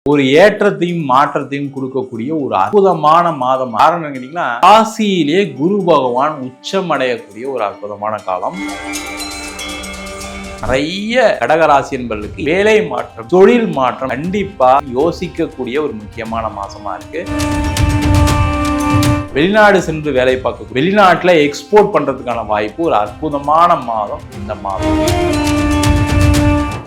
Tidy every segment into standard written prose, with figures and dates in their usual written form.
ஒரு ஏற்றத்தையும் மாற்றத்தையும் கொடுக்கக்கூடிய ஒரு அற்புதமான மாதம். காரணம் கேட்டீங்கன்னா, ராசியிலே குரு பகவான் உச்சம் அடையக்கூடிய ஒரு அற்புதமான காலம். நிறைய கடகராசி என்பவர்களுக்கு வேலை மாற்றம், தொழில் மாற்றம் கண்டிப்பா யோசிக்கக்கூடிய ஒரு முக்கியமான மாசமா இருக்கு. வெளிநாடு சென்று வேலை பார்க்க, வெளிநாட்டுல எக்ஸ்போர்ட் பண்றதுக்கான வாய்ப்பு ஒரு அற்புதமான மாதம் இந்த மாதம்.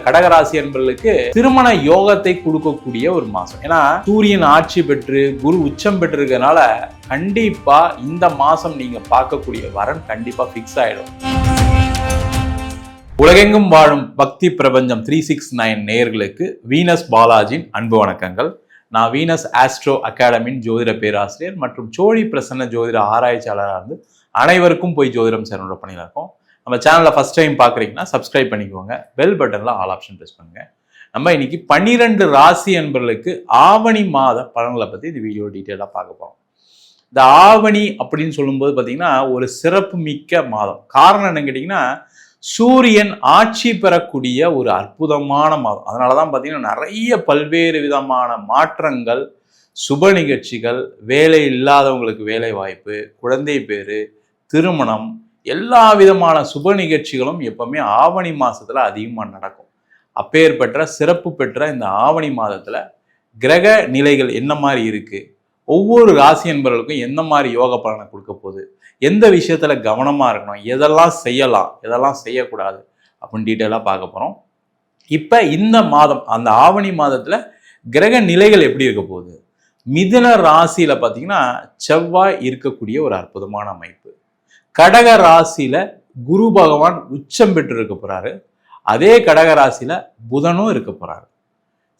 கடகராசி என்பவர்களுக்கு திருமண யோகத்தை கொடுக்கக்கூடிய ஒரு மாசம். ஏன்னா சூரியன் ஆட்சி பெற்று குரு உச்சம் பெற்று இருக்கனால கண்டிப்பா இந்த மாசம் நீங்க பார்க்கக்கூடிய வரன் கண்டிப்பா பிக்ஸ் ஆயிடும். உலகெங்கும் வாழும் பக்தி பிரபஞ்சம் 369 நேயர்களுக்கு வீனஸ் பாலாஜியின் அன்பு வணக்கங்கள். நான் வீனஸ் ஆஸ்ட்ரோ அகாடமியின் ஜோதிட பேராசிரியர் மற்றும் சோழி பிரசன்ன ஜோதிட ஆராய்ச்சியாளராக இருந்து அனைவருக்கும் போய் ஜோதிடம் சேனலோட பணியில் இருக்கோம். நம்ம சேனலை ஃபர்ஸ்ட் டைம் பார்க்குறீங்கன்னா சப்ஸ்கிரைப் பண்ணிக்கோங்க, பெல் பட்டனில் ஆல் ஆப்ஷன் ப்ரெஸ் பண்ணுங்க. நம்ம இன்னைக்கு 12 ராசி என்பவர்களுக்கு ஆவணி மாத பலன்களை பற்றி இந்த வீடியோ டீட்டெயிலாக பார்க்க போகிறோம். இந்த ஆவணி அப்படின்னு சொல்லும்போது பார்த்தீங்கன்னா ஒரு சிறப்பு மிக்க மாதம். காரணம் என்னன்னு கேட்டிங்கன்னா, சூரியன் ஆட்சி பெறக்கூடிய ஒரு அற்புதமான மாதம். அதனால தான் பார்த்தீங்கன்னா நிறைய பல்வேறு விதமான மாற்றங்கள், சுப நிகழ்ச்சிகள், வேலை இல்லாதவங்களுக்கு வேலை வாய்ப்பு, குழந்தை பேரு, திருமணம், எல்லா விதமான சுப நிகழ்ச்சிகளும் எப்பவுமே ஆவணி மாசத்துல அதிகமாக நடக்கும். அப்பேற்பட்ட சிறப்பு பெற்ற இந்த ஆவணி மாதத்துல கிரக நிலைகள் என்ன மாதிரி இருக்கு, ஒவ்வொரு ராசி என்பவர்களுக்கும் எந்த மாதிரி யோக பலனை கொடுக்க போகுது, எந்த விஷயத்துல கவனமா இருக்கணும், எதெல்லாம் செய்யலாம் எதெல்லாம் செய்யக்கூடாது அப்படின்னு டீட்டெயிலாக பார்க்க போறோம். இப்ப இந்த மாதம் அந்த ஆவணி மாதத்துல கிரக நிலைகள் எப்படி இருக்க போகுது? மிதுன ராசியில பார்த்தீங்கன்னா செவ்வாய் இருக்கக்கூடிய ஒரு அற்புதமான அமைப்பு. கடக ராசியில குரு பகவான் உச்சம் பெற்று இருக்க போறாரு. அதே கடக ராசியில புதனும் இருக்க போறாரு.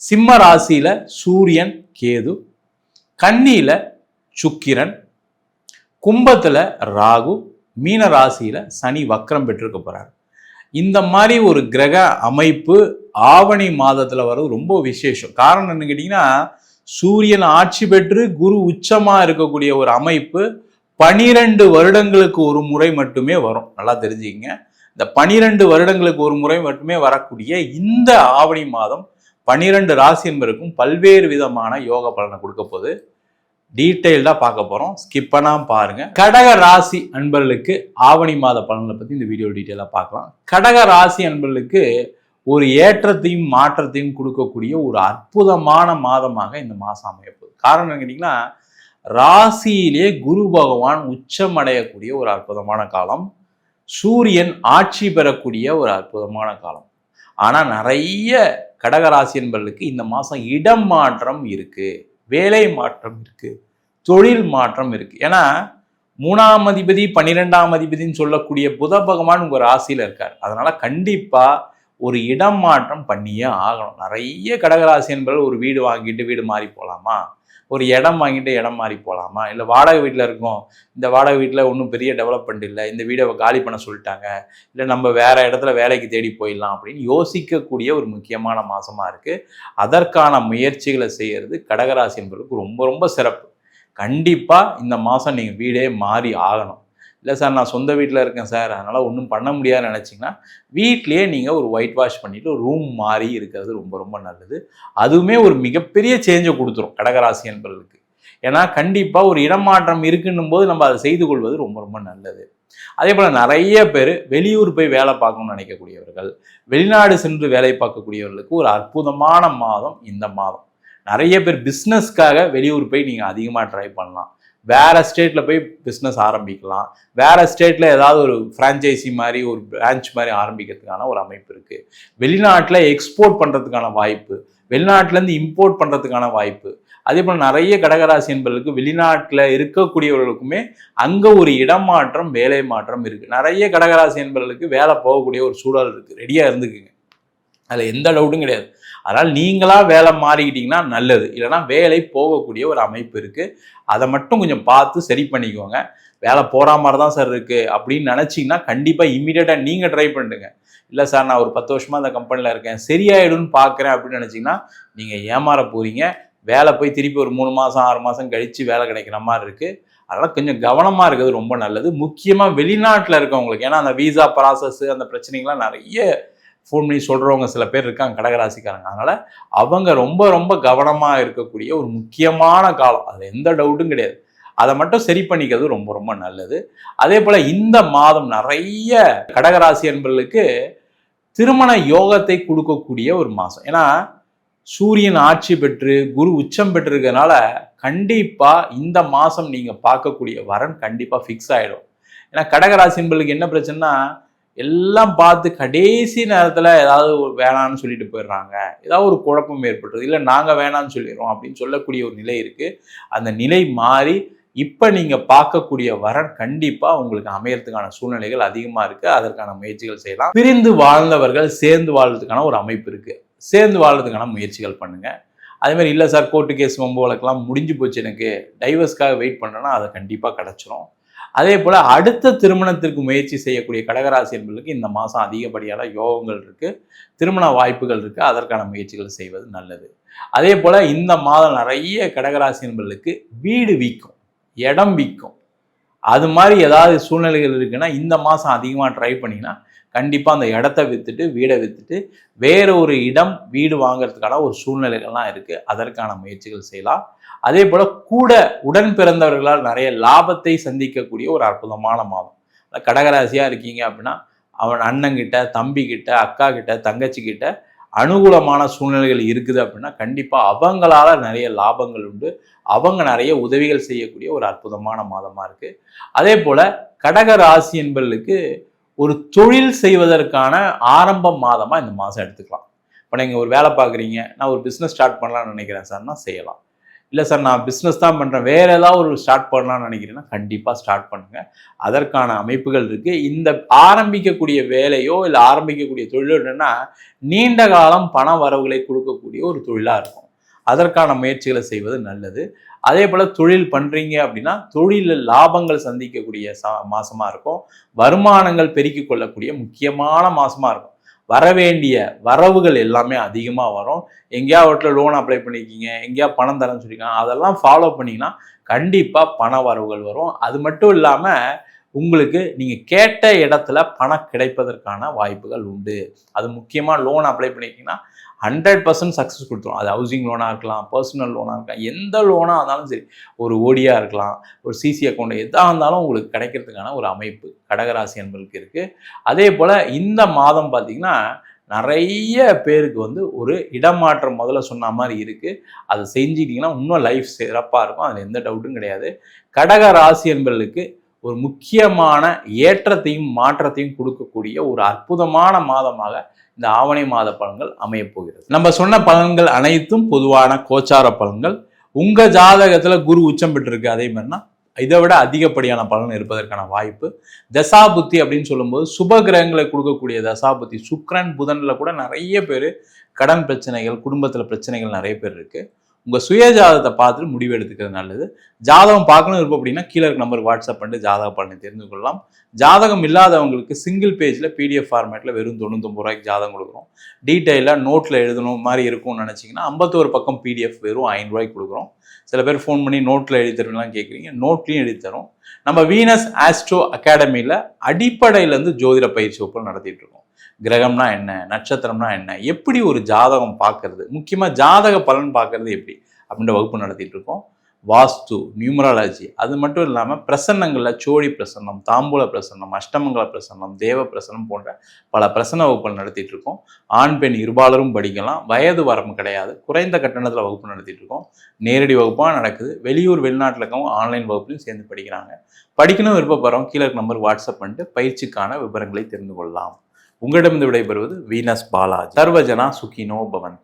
சிம்ம ராசியில சூரியன் கேது, கன்னியில சுக்கிரன், கும்பத்துல ராகு, மீன ராசியில சனி வக்ரம் பெற்றிருக்க போறாரு. இந்த மாதிரி ஒரு கிரக அமைப்பு ஆவணி மாதத்துல வர்றது ரொம்ப விசேஷம். காரணம் என்ன கேட்டீங்கன்னா, சூரியன் ஆட்சி பெற்று குரு உச்சமா இருக்கக்கூடிய ஒரு அமைப்பு 12 வருடங்களுக்கு ஒரு முறை மட்டுமே வரும். நல்லா தெரிஞ்சுக்கங்க, இந்த 12 வருடங்களுக்கு ஒரு முறை மட்டுமே வரக்கூடிய இந்த ஆவணி மாதம் 12 ராசி என்பதற்கும் பல்வேறு விதமான யோக பலனை கொடுக்க போது டீட்டெயில்டா பார்க்க போறோம். ஸ்கிப் பண்ணாம பாருங்க. கடக ராசி அன்பர்களுக்கு ஆவணி மாத பலன்களை பத்தி இந்த வீடியோ டீட்டெயிலா பார்க்கலாம். கடக ராசி அன்பர்களுக்கு ஒரு ஏற்றத்தையும் மாற்றத்தையும் கொடுக்கக்கூடிய ஒரு அற்புதமான மாதமாக இந்த மாசம் அமையப்போகுது. காரணம் கேட்டீங்கன்னா, ராசியிலே குரு பகவான் உச்சம் அடையக்கூடிய ஒரு அற்புதமான காலம், சூரியன் ஆட்சி பெறக்கூடிய ஒரு அற்புதமான காலம். ஆனா நிறைய கடகராசி என்பவர்களுக்கு இந்த மாசம் இடம் மாற்றம் இருக்கு, வேலை மாற்றம் இருக்கு, தொழில் மாற்றம் இருக்கு. ஏன்னா 3ஆம் அதிபதி 12ஆம் அதிபதினு சொல்லக்கூடிய புத பகவான் உங்க ராசியில இருக்கார். அதனால கண்டிப்பா ஒரு இடம் மாற்றம் பண்ணியே ஆகணும். நிறைய கடகராசி என்பவர்கள் ஒரு வீடு வாங்கிட்டு வீடு மாறி போகலாமா, ஒரு இடம் வாங்கிட்டு இடம் மாறி போகலாமா, இல்லை வாடகை வீட்டில் இருக்கோம், இந்த வாடகை வீட்டில் ஒன்றும் பெரிய டெவலப்மெண்ட் இல்லை, இந்த வீடை காலி பண்ண சொல்லிட்டாங்க, இல்லை நம்ம வேற இடத்துல வேலைக்கு தேடி போயிடலாம் அப்படின்னு யோசிக்கக்கூடிய ஒரு முக்கியமான மாசமா இருக்கு. அதற்கான முயற்சிகளை செய்யறது கடகராசி என்பவர்களுக்கு ரொம்ப ரொம்ப சிறப்பு. கண்டிப்பா இந்த மாசம் நீங்க வீடே மாறி ஆகணும். இல்லை சார் நான் சொந்த வீட்டில் இருக்கேன் சார் அதனால் ஒன்றும் பண்ண முடியாதுன்னு நினச்சிங்கன்னா வீட்லேயே நீங்கள் ஒரு ஒயிட் வாஷ் பண்ணிவிட்டு ஒரு ரூம் மாறி இருக்கிறது ரொம்ப ரொம்ப நல்லது. அதுவுமே ஒரு மிகப்பெரிய சேஞ்சை கொடுத்துரும் கடகராசி என்பவர்களுக்கு. ஏன்னா கண்டிப்பாக ஒரு இடமாற்றம் இருக்குன்னும் போது நம்ம அதை செய்து கொள்வது ரொம்ப ரொம்ப நல்லது. அதே போல் நிறைய பேர் வெளியூர் போய் வேலை பார்க்கணும்னு நினைக்கக்கூடியவர்கள், வெளிநாடு சென்று வேலை பார்க்கக்கூடியவர்களுக்கு ஒரு அற்புதமான மாதம் இந்த மாதம். நிறைய பேர் பிஸ்னஸ்க்காக வெளியூர் போய் நீங்கள் அதிகமாக ட்ரை பண்ணலாம். வேற ஸ்டேட்ல போய் பிஸ்னஸ் ஆரம்பிக்கலாம். வேற ஸ்டேட்ல ஏதாவது ஒரு ஃப்ரான்ச்சைசி மாதிரி ஒரு பிரான்ச் மாதிரி ஆரம்பிக்கிறதுக்கான ஒரு அமைப்பு இருக்கு. வெளிநாட்டில் எக்ஸ்போர்ட் பண்றதுக்கான வாய்ப்பு, வெளிநாட்டிலேருந்து இம்போர்ட் பண்றதுக்கான வாய்ப்பு. அதே போல் நிறைய கடகராசி என்பவர்களுக்கு வெளிநாட்டில் இருக்கக்கூடியவர்களுக்குமே அங்கே ஒரு இடமாற்றம், வேலை மாற்றம் இருக்கு. நிறைய கடகராசி என்பவர்களுக்கு வேலை போகக்கூடிய ஒரு சூழல் இருக்கு. ரெடியா இருந்துக்குங்க, அதில் எந்த டவுட்டும் கிடையாது. அதனால் நீங்களா வேலை மாறிக்கிட்டீங்கன்னா நல்லது, இல்லைன்னா வேலை போகக்கூடிய ஒரு அமைப்பு இருக்கு. அதை மட்டும் கொஞ்சம் பார்த்து சரி பண்ணிக்கோங்க. வேலை போகிற மாதிரி தான் சார் இருக்கு அப்படின்னு நினச்சிங்கன்னா கண்டிப்பாக இமீடியட்டாக நீங்கள் ட்ரை பண்ணுங்க. இல்லை சார் நான் ஒரு 10 வருஷமா அந்த கம்பெனியில் இருக்கேன் சரியாயிடும்னு பார்க்குறேன் அப்படின்னு நினச்சிங்கன்னா நீங்கள் ஏமாற போறீங்க. வேலை போய் திருப்பி ஒரு 3 மாதம் 6 மாதம் கழித்து வேலை கிடைக்கிற மாதிரி இருக்குது. அதனால் கொஞ்சம் கவனமாக இருக்கிறது ரொம்ப நல்லது. முக்கியமாக வெளிநாட்டில் இருக்கவங்களுக்கு, ஏன்னா அந்த வீசா ப்ராசஸ் அந்த பிரச்சனைகள்லாம் நிறைய ஃபோன் பண்ணி சொல்கிறவங்க சில பேர் இருக்காங்க கடகராசிக்காரங்க. அதனால் அவங்க ரொம்ப ரொம்ப கவனமாக இருக்கக்கூடிய ஒரு முக்கியமான காலம், அது எந்த டவுட்டும் கிடையாது. அதை மட்டும் சரி பண்ணிக்கிறது ரொம்ப ரொம்ப நல்லது. அதே போல் இந்த மாதம் நிறைய கடகராசி என்பவர்களுக்கு திருமண யோகத்தை கொடுக்கக்கூடிய ஒரு மாதம். ஏன்னா சூரியன் ஆட்சி பெற்று குரு உச்சம் பெற்றிருக்கிறதுனால கண்டிப்பாக இந்த மாதம் நீங்கள் பார்க்கக்கூடிய வரன் கண்டிப்பாக ஃபிக்ஸ் ஆகிடும். ஏன்னா கடகராசி என்பவர்களுக்கு என்ன பிரச்சனைனா, எல்லாம் பார்த்து கடைசி நேரத்தில் ஏதாவது வேணான்னு சொல்லிட்டு போயிடுறாங்க, ஏதாவது ஒரு குழப்பம் ஏற்பட்டுருது, இல்லை நாங்கள் வேணான்னு சொல்லிடுறோம் அப்படின்னு சொல்லக்கூடிய ஒரு நிலை இருக்குது. அந்த நிலை மாறி இப்போ நீங்கள் பார்க்கக்கூடிய வரன் கண்டிப்பாக உங்களுக்கு அமையறதுக்கான சூழ்நிலைகள் அதிகமாக இருக்குது. அதற்கான முயற்சிகள் செய்யலாம். பிரிந்து வாழ்ந்தவர்கள் சேர்ந்து வாழ்றதுக்கான ஒரு அமைப்பு இருக்குது. சேர்ந்து வாழ்றதுக்கான முயற்சிகள் பண்ணுங்கள். அதே மாதிரி இல்லை சார் கோர்ட்டு கேஸ் வம்பு வழக்கெல்லாம் முடிஞ்சு போச்சு, எனக்கு டைவர்ஸ்க்காக வெயிட் பண்ணுறேன்னா அதை கண்டிப்பாக கிடச்சிரும். அதே போல் அடுத்த திருமணத்திற்கு முயற்சி செய்யக்கூடிய கடகராசி என்பவர்களுக்கு இந்த மாதம் அதிகப்படியான யோகங்கள் இருக்குது, திருமண வாய்ப்புகள் இருக்குது. அதற்கான முயற்சிகள் செய்வது நல்லது. அதே போல் இந்த மாதம் நிறைய கடகராசி என்பவர்களுக்கு வீடு விற்கும், இடம் விற்கும், அது மாதிரி ஏதாவது சூழ்நிலைகள் இருக்குன்னா இந்த மாதம் அதிகமாக ட்ரை பண்ணிங்கன்னா கண்டிப்பாக அந்த இடத்த விற்றுட்டு வீடை விற்றுட்டு வேற ஒரு இடம் வீடு வாங்கிறதுக்கான ஒரு சூழ்நிலைகள்லாம் இருக்குது. அதற்கான முயற்சிகள் செய்யலாம். அதே போல் கூட உடன் பிறந்தவர்களால் நிறைய லாபத்தை சந்திக்கக்கூடிய ஒரு அற்புதமான மாதம். கடகராசியாக இருக்கீங்க அப்படின்னா அவன் அண்ணங்கிட்ட, தம்பிக்கிட்ட, அக்கா கிட்ட, தங்கச்சி கிட்ட அனுகூலமான சூழ்நிலைகள் இருக்குது அப்படின்னா கண்டிப்பாக அவங்களால நிறைய லாபங்கள் உண்டு, அவங்க நிறைய உதவிகள் செய்யக்கூடிய ஒரு அற்புதமான மாதமாக இருக்குது. அதே போல் கடகராசி என்பவர்களுக்கு ஒரு தொழில் செய்வதற்கான ஆரம்ப மாதமாக இந்த மாதம் எடுத்துக்கலாம். இப்போ நீங்கள் ஒரு வேலை பார்க்குறீங்க, நான் ஒரு பிஸ்னஸ் ஸ்டார்ட் பண்ணலாம்னு நினைக்கிறேன் சார்னா செய்யலாம். இல்லை சார் நான் பிஸ்னஸ் தான் பண்ணுறேன், வேறு ஏதாவது ஒரு ஸ்டார்ட் பண்ணலாம்னு நினைக்கிறேன்னா கண்டிப்பாக ஸ்டார்ட் பண்ணுங்கள். அதற்கான அமைப்புகள் இருக்குது. இந்த ஆரம்பிக்கக்கூடிய வேலையோ இல்லை ஆரம்பிக்கக்கூடிய தொழிலோ என்னென்னா நீண்ட காலம் பண வரவுகளை கொடுக்கக்கூடிய ஒரு தொழிலாக இருக்கும். அதற்கான முயற்சிகளை செய்வது நல்லது. அதே போல் தொழில் பண்ணுறீங்க அப்படின்னா தொழிலில் லாபங்கள் சந்திக்கக்கூடிய மாதமாக இருக்கும். வருமானங்கள் பெருக்கிக் கொள்ளக்கூடிய முக்கியமான மாதமாக இருக்கும். வரவேண்டிய வரவுகள் எல்லாமே அதிகமாக வரும். எங்கேயா வீட்டில் லோன் அப்ளை பண்ணியிருக்கீங்க, எங்கேயா பணம் தரேன்னு சொல்லியிருக்காங்க, அதெல்லாம் ஃபாலோ பண்ணிங்கன்னா கண்டிப்பாக பண வரவுகள் வரும். அது மட்டும் இல்லாமல் உங்களுக்கு நீங்கள் கேட்ட இடத்துல பணம் கிடைப்பதற்கான வாய்ப்புகள் உண்டு. அது முக்கியமாக லோன் அப்ளை பண்ணியிருக்கீங்கன்னா 100% சக்ஸஸ் கொடுத்துரும். அது ஹவுசிங் லோனாக இருக்கலாம், பர்சனல் லோனாக இருக்கலாம், எந்த லோனாக இருந்தாலும் சரி, ஒரு ஓடியாக இருக்கலாம், ஒரு சிசி அக்கௌண்ட் எதாக இருந்தாலும் உங்களுக்கு கிடைக்கிறதுக்கான ஒரு அமைப்பு கடகராசி என்பவர்களுக்கு இருக்குது. அதே போல் இந்த மாதம் பார்த்திங்கன்னா நிறைய பேருக்கு ஒரு இடமாற்றம் முதல்ல சொன்ன மாதிரி இருக்குது. அதை செஞ்சிட்டிங்கன்னா இன்னும் லைஃப் சிறப்பாக இருக்கும், அதில் எந்த டவுட்டும் கிடையாது. கடகராசி என்பவர்களுக்கு ஒரு முக்கியமான ஏற்றத்தையும் மாற்றத்தையும் கொடுக்கக்கூடிய ஒரு அற்புதமான மாதமாக இந்த ஆவணி மாத பலன்கள் அமையப் போகிறது. நம்ம சொன்ன பலன்கள் அனைத்தும் பொதுவான கோச்சார பலன்கள். உங்க ஜாதகத்துல குரு உச்சம் பெற்றிருக்கு, அதே மாதிரினா இதை விட அதிகப்படியான பலன் இருப்பதற்கான வாய்ப்பு. தசாபுத்தி அப்படின்னு சொல்லும்போது சுப கிரகங்களை கொடுக்கக்கூடிய தசாபுத்தி சுக்கிரன் புதன்ல கூட நிறைய பேர் கடன் பிரச்சனைகள், குடும்பத்துல பிரச்சனைகள் நிறைய பேர் இருக்கு. உங்கள் சுய ஜாதகத்தை பார்த்துட்டு முடிவு எடுத்துக்கிறது நல்லது. ஜாதகம் பார்க்கணும் இருக்கும் அப்படின்னா கீழே இருக்க நம்பருக்கு வாட்ஸ்அப் பண்ணிட்டு ஜாதக பலனை தெரிந்து கொள்ளலாம். ஜாதகம் இல்லாதவங்களுக்கு சிங்கிள் பேஜில் பிடிஎஃப் ஃபார்மேட்டில் வெறும் 99 ரூபாய்க்கு ஜாதகம் கொடுக்குறோம். டீட்டெயிலாக நோட்டில் எழுதணும் மாதிரி இருக்கும்னு நினச்சிங்கன்னா 51 பக்கம் பிடிஎஃப் வெறும் 5 ரூபாய்க்கு கொடுக்குறோம். சில பேர் ஃபோன் பண்ணி நோட்டில் எழுதி தருவீங்களாம் கேட்குறீங்க, நோட்லையும் எழுதி தரோம். நம்ம வீனஸ் ஆஸ்ட்ரோ அகாடமியில் அடிப்படையிலேருந்து ஜோதிட பயிற்சி வகுப்புகள் நடத்திட்டு இருக்கோம். கிரகம்னா என்ன, நட்சத்திரம்னா என்ன, எப்படி ஒரு ஜாதகம் பார்க்கறது, முக்கியமாக ஜாதக பலன் பார்க்கறது எப்படி அப்படின்ற வகுப்பு நடத்திட்டு இருக்கோம். வாஸ்து, நியூமராலஜி, அது மட்டும் இல்லாமல் பிரசன்னங்களில் சோழி பிரசன்னம், தாம்பூல பிரசன்னம், அஷ்டமங்கல பிரசன்னம், தேவ பிரசன்னம் போன்ற பல பிரசன்ன வகுப்புகள் நடத்திட்டு இருக்கோம். ஆண் பெண் இருபாலரும் படிக்கலாம், வயது வரம்பு கிடையாது. குறைந்த கட்டணத்தில் வகுப்பு நடத்திட்டு இருக்கோம். நேரடி வகுப்பாக நடக்குது. வெளியூர் வெளிநாட்டில் இருக்கவங்க ஆன்லைன் வகுப்புலையும் சேர்ந்து படிக்கிறாங்க. படிக்கணும் விருப்பப்படுறோம் கீழே நம்பர் வாட்ஸ்அப் பண்ணிட்டு பயிற்சிக்கான விவரங்களை தெரிந்து கொள்ளலாம். உங்களிடமிருந்து விடைபெறுவது வீனஸ் பாலாஜி. சர்வஜனா சுகினோ பவன்.